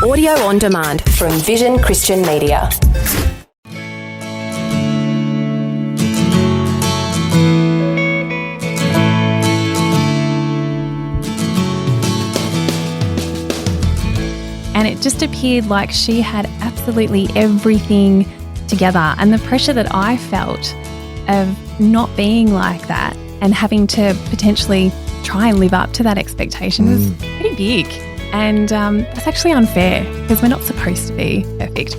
Audio on demand from Vision Christian Media. And it just appeared like she had absolutely everything together. And the pressure that I felt of not being like that and having to potentially try and live up to that expectation was pretty big. And that's actually unfair because we're not supposed to be perfect.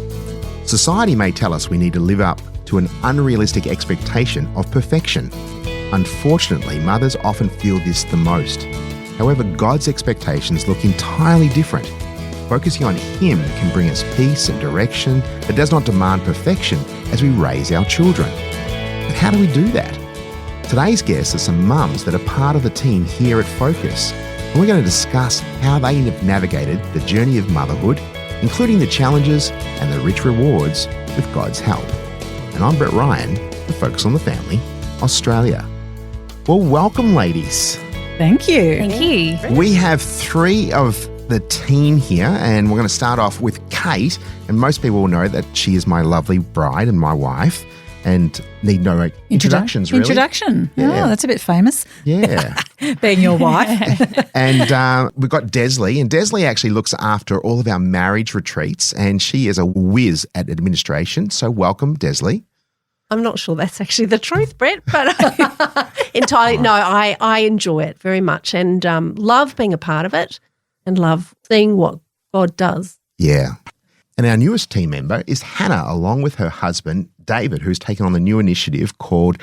Society may tell us we need to live up to an unrealistic expectation of perfection. Unfortunately, mothers often feel this the most. However, God's expectations look entirely different. Focusing on Him can bring us peace and direction that does not demand perfection as we raise our children. But how do we do that? Today's guests are some mums that are part of the team here at Focus. And we're going to discuss how they have navigated the journey of motherhood, including the challenges and the rich rewards with God's help. And I'm Brett Ryan for Focus on the Family, Australia. Well, welcome, ladies. Thank you. Thank you. We have three of the team here, and we're going to start off with Kate. And most people will know that she is my lovely bride and my wife, and need no introductions, really. Introduction. Yeah. Oh, that's a bit famous. Yeah. Being your wife. And we've got Desley, and Desley actually looks after all of our marriage retreats, and she is a whiz at administration. So welcome, Desley. I'm not sure that's actually the truth, Brett, but entirely. No, I enjoy it very much and love being a part of it and love seeing what God does. Yeah. And our newest team member is Hannah, along with her husband, David, who's taken on the new initiative called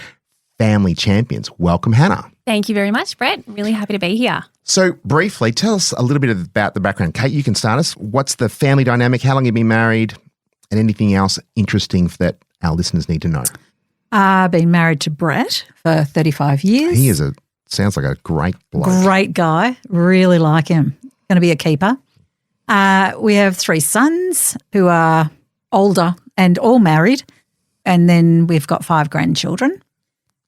Family Champions. Welcome, Hannah. Thank you very much, Brett. Really happy to be here. So briefly, tell us a little bit about the background. Kate, you can start us. What's the family dynamic? How long have you been married? And anything else interesting that our listeners need to know? I've been married to Brett for 35 years. He sounds like a great bloke. Great guy. Really like him. Going to be a keeper. We have 3 sons who are older and all married. And then we've got 5 grandchildren.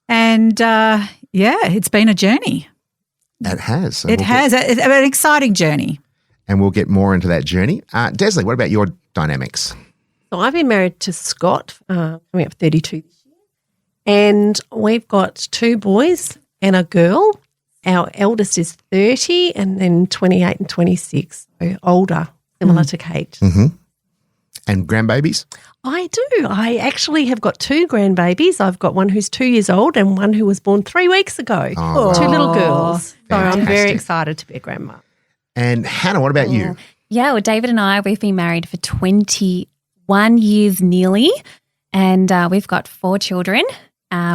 And it's been a journey. It has. It has. An exciting journey. And we'll get more into that journey. Desley, what about your dynamics? So I've been married to Scott, coming up 32 this year, and we've got 2 boys and a girl. Our eldest is 30 and then 28 and 26, so older, similar to Kate. Mm-hmm. And grandbabies? I do. I actually have got 2 grandbabies. I've got one who's 2 years old and one who was born 3 weeks ago. Oh, 2 little girls. So I'm very Fantastic. excited to be a grandma. And Hannah, what about you? Yeah, well, David and I, we've been married for 21 years nearly, and we've got 4 children.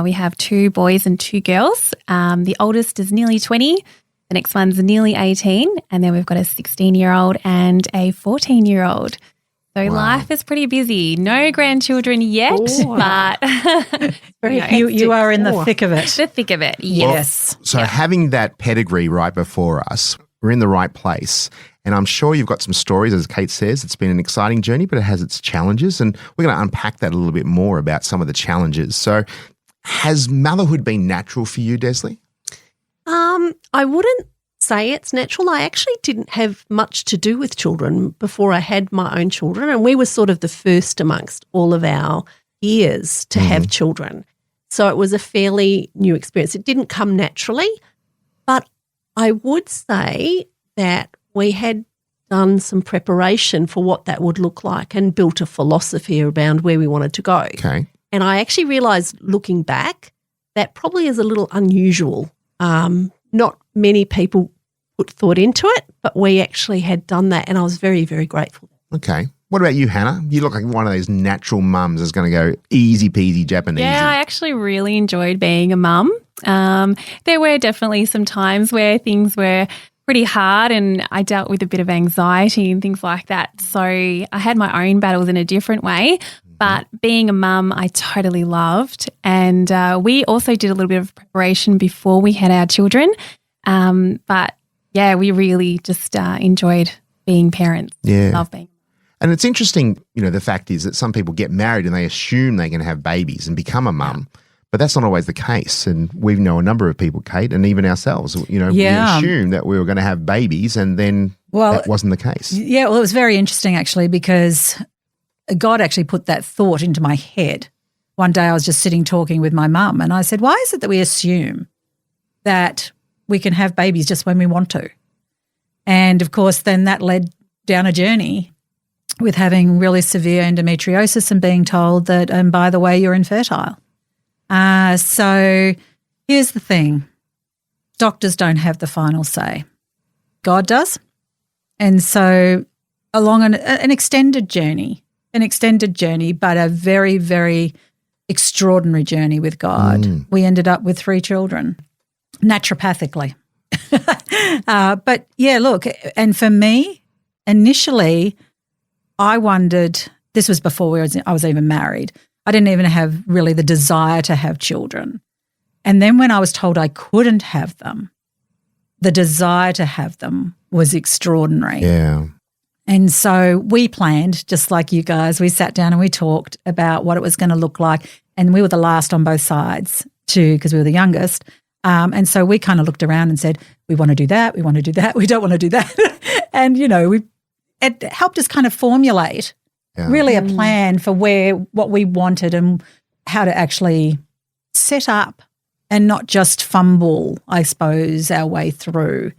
We have 2 boys and 2 girls. The oldest is nearly 20. The next one's nearly 18. And then we've got a 16-year-old and a 14-year-old. So life is pretty busy. No grandchildren yet, but You are in the thick of it. the thick of it, yes. So having that pedigree right before us, we're in the right place. And I'm sure you've got some stories, as Kate says. It's been an exciting journey, but it has its challenges. And we're going to unpack that a little bit more about some of the challenges. So has motherhood been natural for you, Desley? I wouldn't say it's natural. I actually didn't have much to do with children before I had my own children, and we were sort of the first amongst all of our peers to have children. So it was a fairly new experience. It didn't come naturally, but I would say that we had done some preparation for what that would look like and built a philosophy around where we wanted to go. Okay. And I actually realised looking back that probably is a little unusual. Not many people put thought into it, but we actually had done that, and I was very, very grateful. Okay. What about you, Hannah? You look like one of those natural mums that's going to go easy peasy Japanese. Yeah, I actually really enjoyed being a mum. There were definitely some times where things were pretty hard and I dealt with a bit of anxiety and things like that. So I had my own battles in a different way. But being a mum, I totally loved. And we also did a little bit of preparation before we had our children. But, yeah, we really just enjoyed being parents. Yeah. Love being. And it's interesting, the fact is that some people get married and they assume they're going to have babies and become a mum. But that's not always the case. And we know a number of people, Kate, and even ourselves, we assumed that we were going to have babies, and then that wasn't the case. Yeah, well, it was very interesting actually, because God actually put that thought into my head. One day I was just sitting talking with my mum, and I said, why is it that we assume that we can have babies just when we want to? And of course, then that led down a journey with having really severe endometriosis and being told that, and by the way, you're infertile. So here's the thing. Doctors don't have the final say. God does. And so along an extended journey, but a very, very extraordinary journey with God, we ended up with 3 children, naturopathically. But yeah, look, and for me, initially, I wondered, this was before I was even married. I didn't even have really the desire to have children. And then when I was told I couldn't have them, the desire to have them was extraordinary. Yeah. And so we planned, just like you guys, we sat down and we talked about what it was going to look like. And we were the last on both sides too, because we were the youngest. And so we kind of looked around and said, we want to do that, we want to do that, we don't want to do that. And, it helped us kind of formulate really a plan for what we wanted and how to actually set up and not just fumble, I suppose, our way through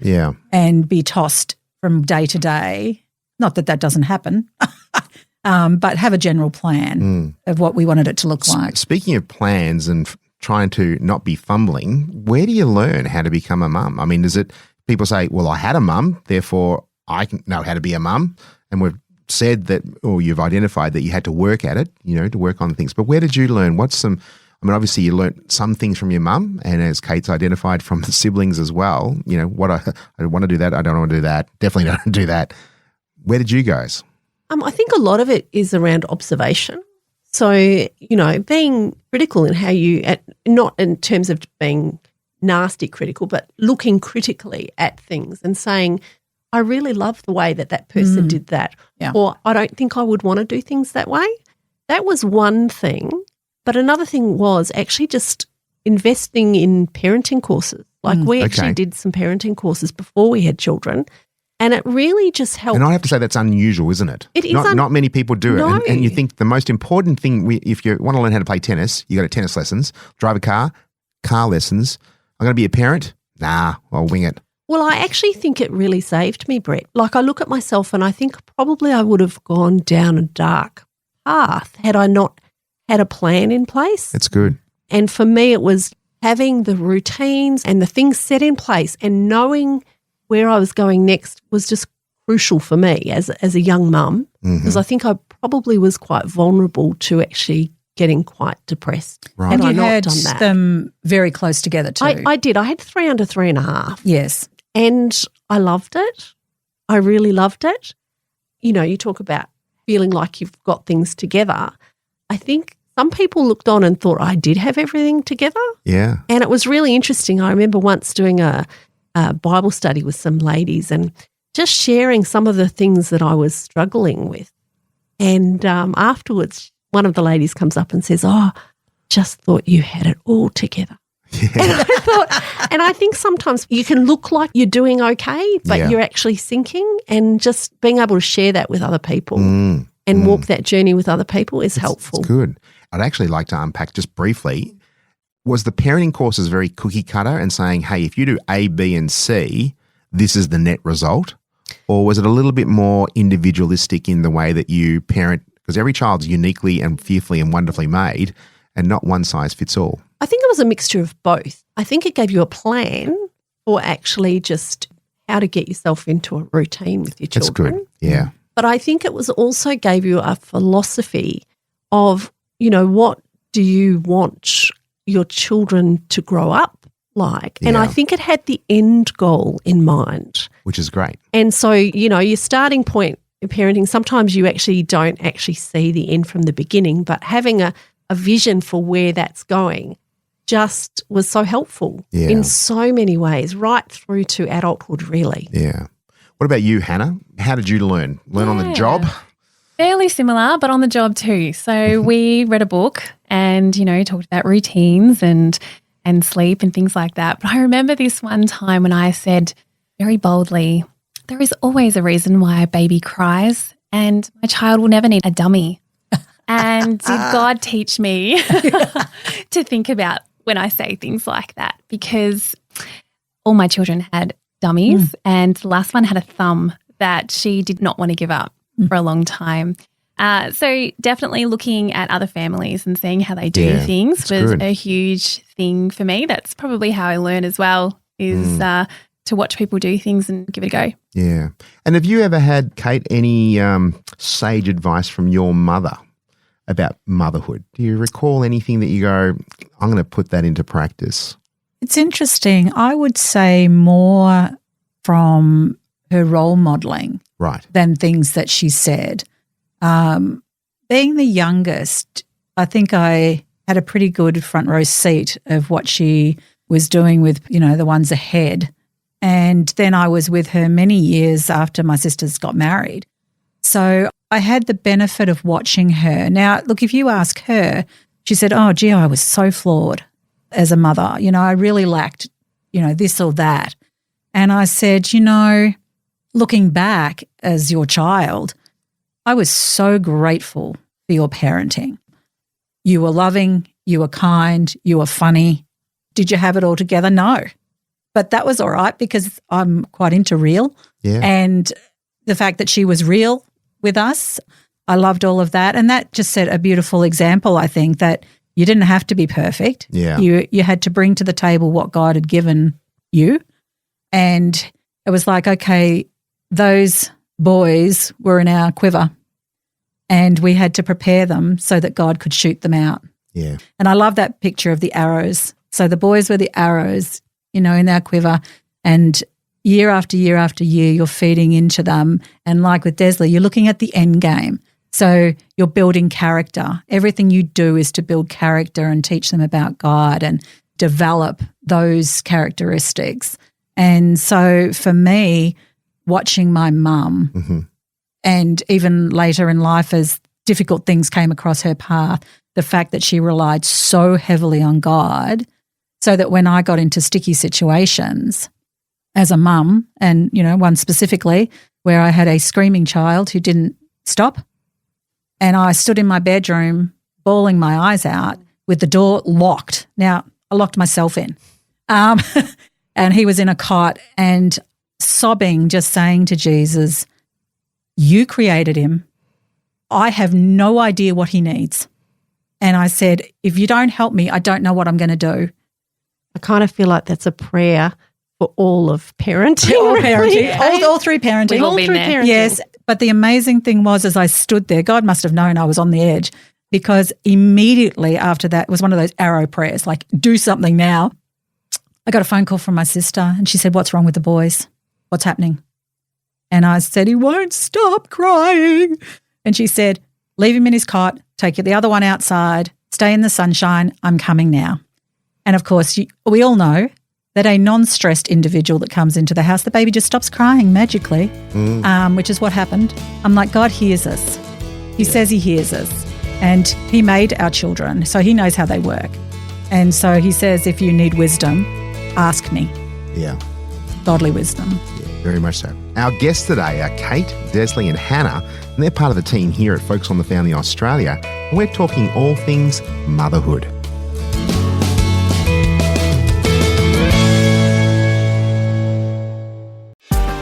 and be tossed from day to day. Not that doesn't happen, but have a general plan of what we wanted it to look like. Speaking of plans and trying to not be fumbling, where do you learn how to become a mum? I mean, is it people say, well, I had a mum, therefore I can know how to be a mum, and we've said that, or you've identified that you had to work at it, to work on things. But where did you learn? Obviously you learnt some things from your mum, and as Kate's identified, from the siblings as well. I want to do that, I don't want to do that, definitely don't do that. Where did you guys? I think a lot of it is around observation. So, being critical in how you, not in terms of being nasty critical, but looking critically at things and saying, I really love the way that person did that, or I don't think I would want to do things that way. That was one thing. But another thing was actually just investing in parenting courses. Like we actually did some parenting courses before we had children, and it really just helped. And I have to say that's unusual, isn't it? It is. Not many people do No. it. And you think the most important thing, if you want to learn how to play tennis, you go to tennis lessons, drive a car lessons. I'm going to be a parent? Nah, I'll wing it. Well, I actually think it really saved me, Brett. Like I look at myself and I think probably I would have gone down a dark path had I not had a plan in place. That's good. And for me, it was having the routines and the things set in place and knowing where I was going next was just crucial for me as a young mum, because I think I probably was quite vulnerable to actually getting quite depressed. Right. Had And I you not had done that. them very close together too. I did. I had 3 under 3.5. Yes. And I loved it. I really loved it. You talk about feeling like you've got things together. I think some people looked on and thought I did have everything together. Yeah. And it was really interesting. I remember once doing a Bible study with some ladies and just sharing some of the things that I was struggling with. And afterwards, one of the ladies comes up and says, just thought you had it all together. Yeah. And I think sometimes you can look like you're doing okay, but you're actually sinking, and just being able to share that with other people and walk that journey with other people is helpful. It's good. I'd actually like to unpack just briefly, was the parenting courses very cookie cutter and saying, hey, if you do A, B, and C, this is the net result? Or was it a little bit more individualistic in the way that you parent? Because every child's uniquely and fearfully and wonderfully made, and not one size fits all. I think it was a mixture of both. I think it gave you a plan for actually just how to get yourself into a routine with your children. That's good, yeah. But I think it was also gave you a philosophy of, what do you want your children to grow up like? And I think it had the end goal in mind. Which is great. And so, your starting point in parenting, sometimes you actually don't actually see the end from the beginning, but having a vision for where that's going just was so helpful in so many ways, right through to adulthood, really. Yeah. What about you, Hannah? How did you learn? Learn on the job? Fairly similar, but on the job too. So we read a book and, talked about routines and sleep and things like that. But I remember this one time when I said very boldly, there is always a reason why a baby cries and my child will never need a dummy. And did God teach me to think about when I say things like that? Because all my children had dummies and the last one had a thumb that she did not want to give up for a long time. So definitely looking at other families and seeing how they do things was a huge thing for me. That's probably how I learn as well, is to watch people do things and give it a go. Yeah. And have you ever had, Kate, any sage advice from your mother about motherhood? Do you recall anything that you go, I'm going to put that into practice? It's interesting. I would say more from her role modelling than things that she said. Being the youngest, I think I had a pretty good front row seat of what she was doing with, the ones ahead. And then I was with her many years after my sisters got married. So I had the benefit of watching her. Now, look, if you ask her, she said, oh, gee, I was so flawed as a mother. I really lacked, this or that. And I said, looking back as your child, I was so grateful for your parenting. You were loving, you were kind, you were funny. Did you have it all together? No. But that was all right because I'm quite into real. Yeah. And the fact that she was real with us, I loved all of that. And that just set a beautiful example, I think, that you didn't have to be perfect. Yeah. You had to bring to the table what God had given you. And it was like, okay, those boys were in our quiver and we had to prepare them so that God could shoot them out. Yeah. And I love that picture of the arrows. So the boys were the arrows, in our quiver, and year after year after year you're feeding into them. And like with Desley, you're looking at the end game. So you're building character. Everything you do is to build character and teach them about God and develop those characteristics. And so for me, watching my mum and even later in life as difficult things came across her path, the fact that she relied so heavily on God so that when I got into sticky situations as a mum, and, one specifically where I had a screaming child who didn't stop, and I stood in my bedroom bawling my eyes out with the door locked. Now, I locked myself in. And he was in a cot and sobbing, just saying to Jesus, you created him. I have no idea what he needs. And I said, if you don't help me, I don't know what I'm going to do. I kind of feel like that's a prayer for all of parenting. All parenting, all through parenting. We've all been there. Yes, but the amazing thing was as I stood there, God must have known I was on the edge because immediately after that, it was one of those arrow prayers, like do something now. I got a phone call from my sister and she said, what's wrong with the boys? What's happening? And I said, he won't stop crying. And she said, leave him in his cot, take the other one outside, stay in the sunshine, I'm coming now. And of course, we all know that a non-stressed individual that comes into the house, the baby just stops crying magically, which is what happened. I'm like, God hears us. He says he hears us. And he made our children, so he knows how they work. And so he says, if you need wisdom, ask me. Yeah. Godly wisdom. Yeah, very much so. Our guests today are Kate, Desley and Hannah, and they're part of the team here at Focus on the Family Australia, and we're talking all things motherhood.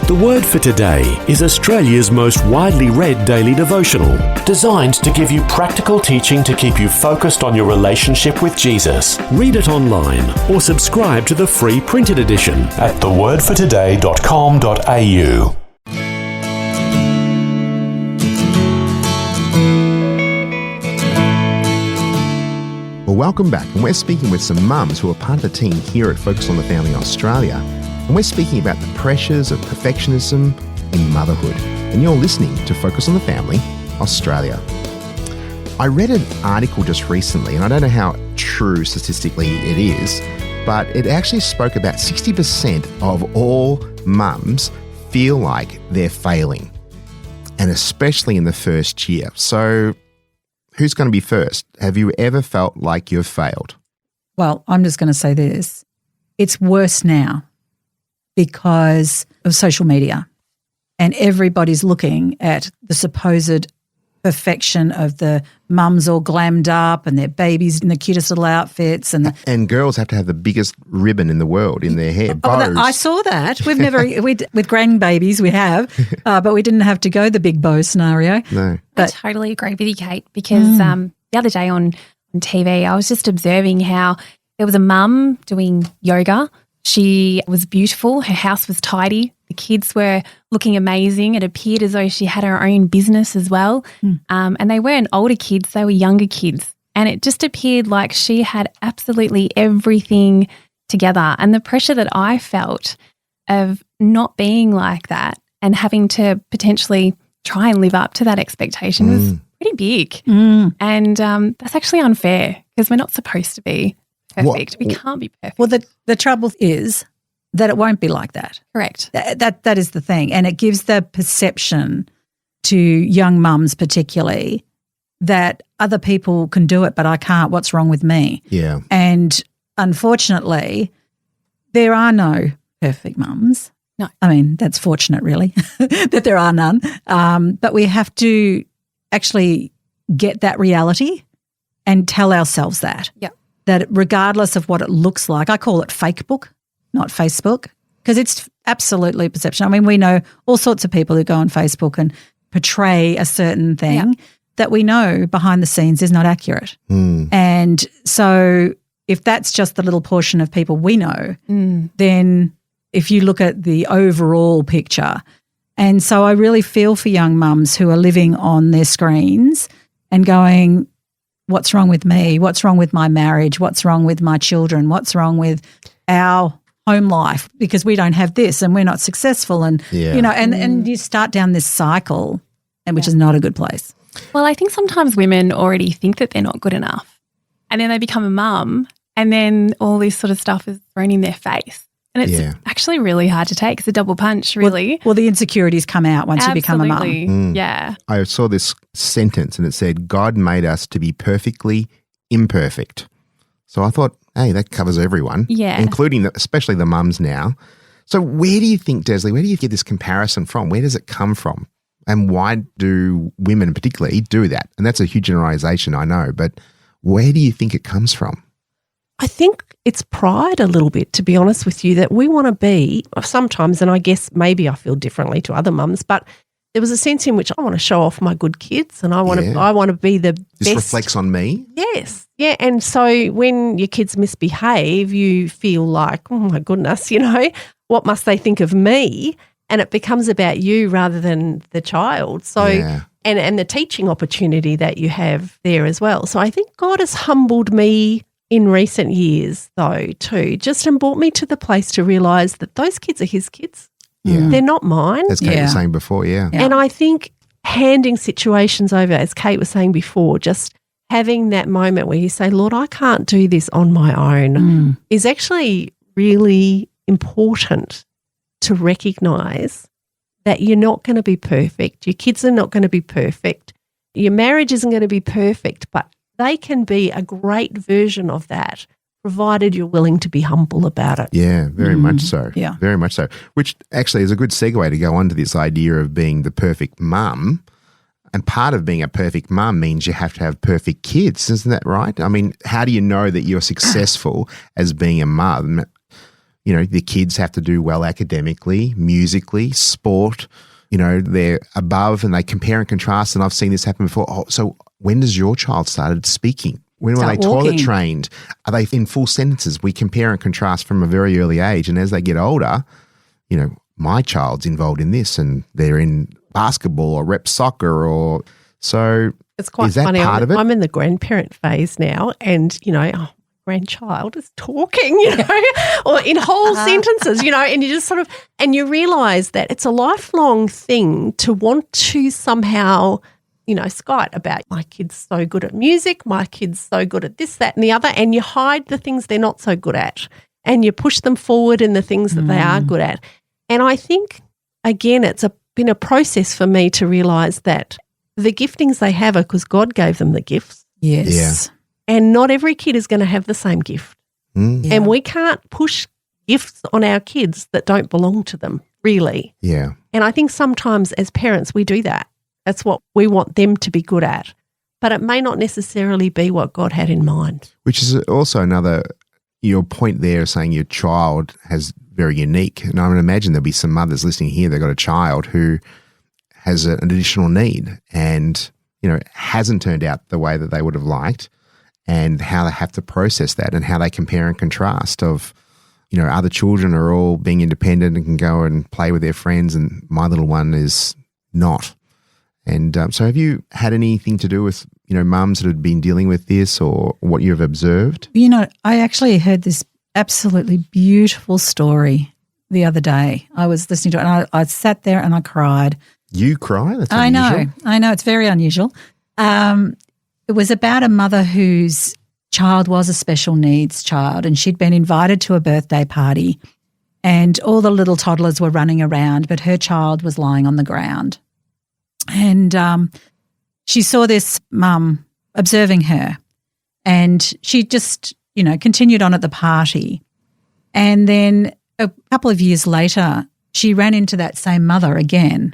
The Word for Today is Australia's most widely read daily devotional, designed to give you practical teaching to keep you focused on your relationship with Jesus. Read it online or subscribe to the free printed edition at thewordfortoday.com.au. Well, welcome back, and we're speaking with some mums who are part of the team here at Focus on the Family Australia. And we're speaking about the pressures of perfectionism in motherhood. And you're listening to Focus on the Family Australia. I read an article just recently, and I don't know how true statistically it is, but it actually spoke about 60% of all mums feel like they're failing. and especially in the first year. So who's going to be first? Have you ever felt like you've failed? Well, I'm just going to say this. It's worse now because of social media, and everybody's looking at the supposed perfection of the mums all glammed up and their babies in the cutest little outfits. And girls have to have the biggest ribbon in the I in their hair, bows. I saw that. We've never, with grandbabies we have, but we didn't have to go the big bow scenario. No. I totally agree with you, Kate, because the other day on TV I was just observing how there was a mum doing yoga. She was beautiful. Her house was tidy. The kids were looking amazing. It appeared as though she had her own business as well. And they weren't older kids, they were younger kids. And it just appeared like she had absolutely everything together. And the pressure that I felt of not being like that and having to potentially try and live up to that expectation was pretty big. And that's actually unfair because we're not supposed to be perfect. We can't be perfect. Well, the trouble is that it won't be like that. Correct. That is the thing. And it gives the perception to young mums particularly that other people can do it, but I can't. What's wrong with me? Yeah. And unfortunately, there are no perfect mums. No. I mean, that's fortunate really that there are none. But we have to actually get that reality and tell ourselves that. Yep. That regardless of what it looks like, I call it fake book, not Facebook, because it's absolutely perception. I mean, we know all sorts of people who go on Facebook and portray a certain thing that we know behind the scenes is not accurate. And so if that's just the little portion of people we know, then if you look at the overall picture, and so I really feel for young mums who are living on their screens and going, what's wrong with me? What's wrong with my marriage? What's wrong with my children? What's wrong with our home life? Because we don't have this and we're not successful. And, you know, and you start down this cycle, and which is not a good place. Well, I think sometimes women already think that they're not good enough, and then they become a mum, and then all this sort of stuff is thrown in their face. And it's actually really hard to take. It's a double punch, really. Well, the insecurities come out once you become a mum. Yeah. I saw this sentence and it said, God made us to be perfectly imperfect. So I thought, hey, that covers everyone, including especially the mums now. So where do you think, Desley, where do you get this comparison from? Where does it come from? And why do women particularly do that? And that's a huge generalisation, I know, but where do you think it comes from? I think it's pride a little bit, to be honest with you, that we want to be sometimes, and I guess maybe I feel differently to other mums, but there was a sense in which I want to show off my good kids and I want to be the best. This reflects on me? Yes. Yeah. And so when your kids misbehave, you feel like, oh my goodness, you know, what must they think of me? And it becomes about you rather than the child. So and the teaching opportunity that you have there as well. So I think God has humbled me in recent years, though, too, just and brought me to the place to realise that those kids are his kids. Yeah. They're not mine. As Kate was saying before, And I think handing situations over, as Kate was saying before, just having that moment where you say, Lord, I can't do this on my own is actually really important to recognise that you're not going to be perfect. Your kids are not going to be perfect. Your marriage isn't going to be perfect, but they can be a great version of that, provided you're willing to be humble about it. Yeah, very much so. Yeah. Very much so. Which actually is a good segue to go on to this idea of being the perfect mum. And part of being a perfect mum means you have to have perfect kids. Isn't that right? I mean, how do you know that you're successful as being a mum? You know, the kids have to do well academically, musically, sport. You know, they're above and they compare and contrast. And I've seen this happen before. Oh, so when does your child started speaking? When were they toilet trained? Are they in full sentences? We compare and contrast from a very early age. And as they get older, you know, my child's involved in this and they're in basketball or rep soccer or so. It's quite is that funny. part of it? I'm in the grandparent phase now and, you know, grandchild is talking, you know, or in whole sentences, you know, and you just sort of, and you realise that it's a lifelong thing to want to somehow, you know, skite about my kid's so good at music, my kid's so good at this, that and the other, and you hide the things they're not so good at and you push them forward in the things that they are good at. And I think, again, it's a been a process for me to realise that the giftings they have are because God gave them the gifts. Yes. And not every kid is going to have the same gift. Mm. And we can't push gifts on our kids that don't belong to them, really. Yeah. And I think sometimes as parents we do that. That's what we want them to be good at. But it may not necessarily be what God had in mind. Which is also another, your point there saying your child has very unique. And I would imagine there'll be some mothers listening here, they've got a child who has an additional need and, hasn't turned out the way that they would have liked, and how they have to process that and how they compare and contrast of, other children are all being independent and can go and play with their friends and my little one is not. And so have you had anything to do with, mums that have been dealing with this or what you've observed? I actually heard this absolutely beautiful story the other day. I was listening to it and I sat there and I cried. You cry? That's unusual. I know. It's very unusual. It was about a mother whose child was a special needs child, and she'd been invited to a birthday party and all the little toddlers were running around, but her child was lying on the ground. And she saw this mum observing her, and she just, continued on at the party. And then a couple of years later, she ran into that same mother again.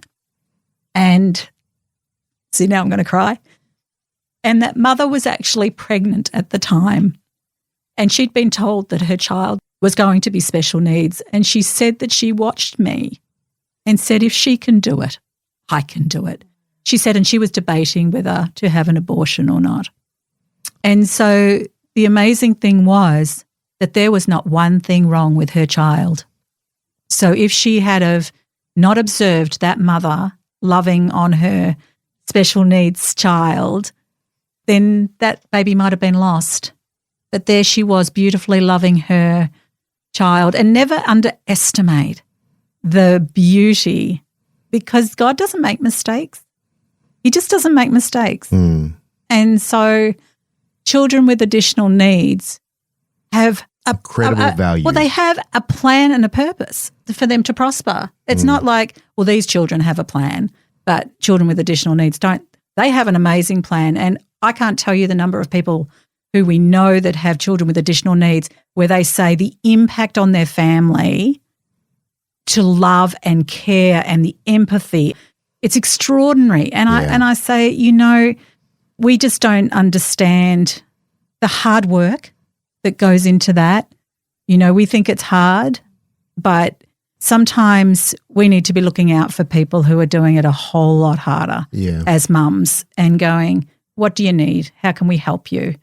And see, now I'm going to cry. And that mother was actually pregnant at the time. And she'd been told that her child was going to be special needs. And she said that she watched me and said, if she can do it, I can do it. She said, and she was debating whether to have an abortion or not. And so the amazing thing was that there was not one thing wrong with her child. So if she had have not observed that mother loving on her special needs child, then that baby might have been lost. But there she was, beautifully loving her child. And never underestimate the beauty, because God doesn't make mistakes. He just doesn't make mistakes. Mm. And so children with additional needs have incredible value. Well, they have a plan and a purpose for them to prosper. It's not like, well, these children have a plan, but children with additional needs don't. They have an amazing plan. And I can't tell you the number of people who we know that have children with additional needs where they say the impact on their family to love and care and the empathy, it's extraordinary. And I say, we just don't understand the hard work that goes into that. We think it's hard, but sometimes we need to be looking out for people who are doing it a whole lot harder as mums and going, what do you need? How can we help you?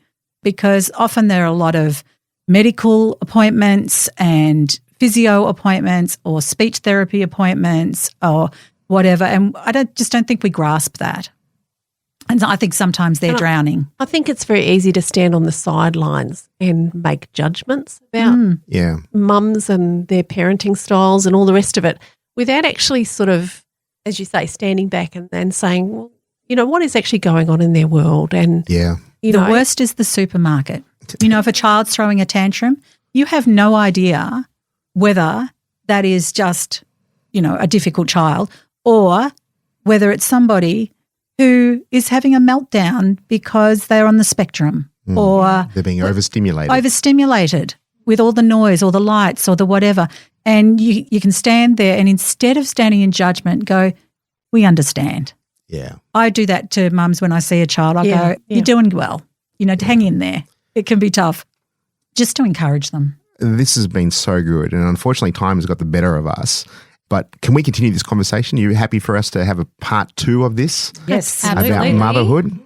Because often there are a lot of medical appointments and physio appointments or speech therapy appointments or whatever, and I just don't think we grasp that. And I think sometimes they're drowning. I think it's very easy to stand on the sidelines and make judgments about mums and their parenting styles and all the rest of it without actually sort of, as you say, standing back and saying, well, what is actually going on in their world? And, the worst is the supermarket. If a child's throwing a tantrum, you have no idea whether that is just, a difficult child or whether it's somebody who is having a meltdown because they're on the spectrum or they're being overstimulated. Overstimulated with all the noise or the lights or the whatever. And you can stand there and instead of standing in judgment, go, we understand. Yeah. I do that to mums when I see a child. I go, you're doing well. Hang in there. It can be tough. Just to encourage them. This has been so good, and unfortunately time has got the better of us. But can we continue this conversation? Are you happy for us to have a part 2 of this? Yes, about absolutely. motherhood?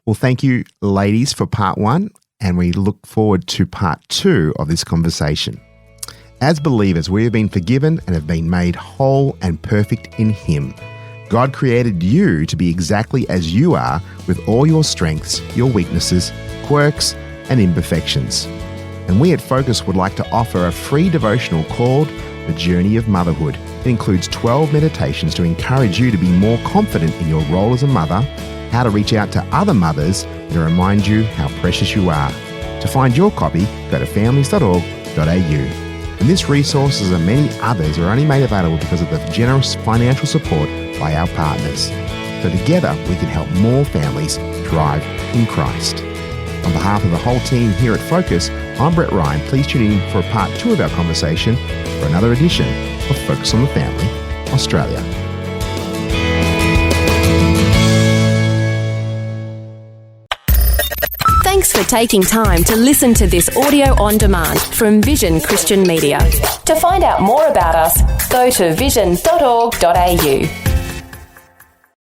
Well, thank you, ladies, for part 1, and we look forward to part 2 of this conversation. As believers, we have been forgiven and have been made whole and perfect in Him. God created you to be exactly as you are, with all your strengths, your weaknesses, quirks, and imperfections. And we at Focus would like to offer a free devotional called The Journey of Motherhood. It includes 12 meditations to encourage you to be more confident in your role as a mother, how to reach out to other mothers, and to remind you how precious you are. To find your copy, go to families.org.au. And this resources and many others are only made available because of the generous financial support by our partners. So together we can help more families thrive in Christ. On behalf of the whole team here at Focus, I'm Brett Ryan. Please tune in for part 2 of our conversation for another edition of Focus on the Family, Australia. Thanks for taking time to listen to this audio on demand from Vision Christian Media. To find out more about us, go to vision.org.au.